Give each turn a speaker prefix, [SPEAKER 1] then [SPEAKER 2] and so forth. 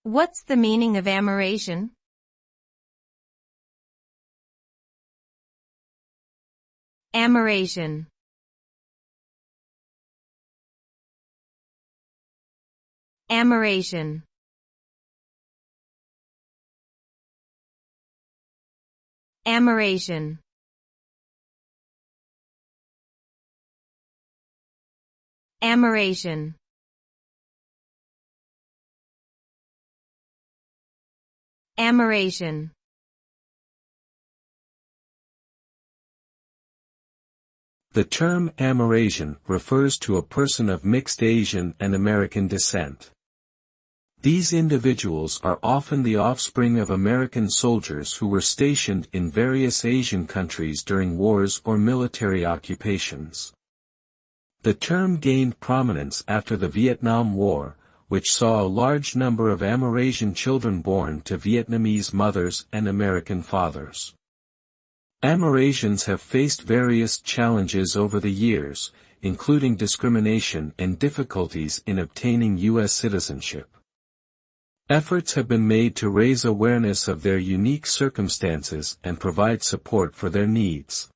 [SPEAKER 1] What's the meaning of Amerasian? Amerasian. Amerasian. Amerasian. Amerasian. Amerasian.
[SPEAKER 2] The term Amerasian refers to a person of mixed Asian and American descent. These individuals are often the offspring of American soldiers who were stationed in various Asian countries during wars or military occupations. The term gained prominence after the Vietnam War, which saw a large number of Amerasian children born to Vietnamese mothers and American fathers. Amerasians have faced various challenges over the years, including discrimination and difficulties in obtaining U.S. citizenship. Efforts have been made to raise awareness of their unique circumstances and provide support for their needs.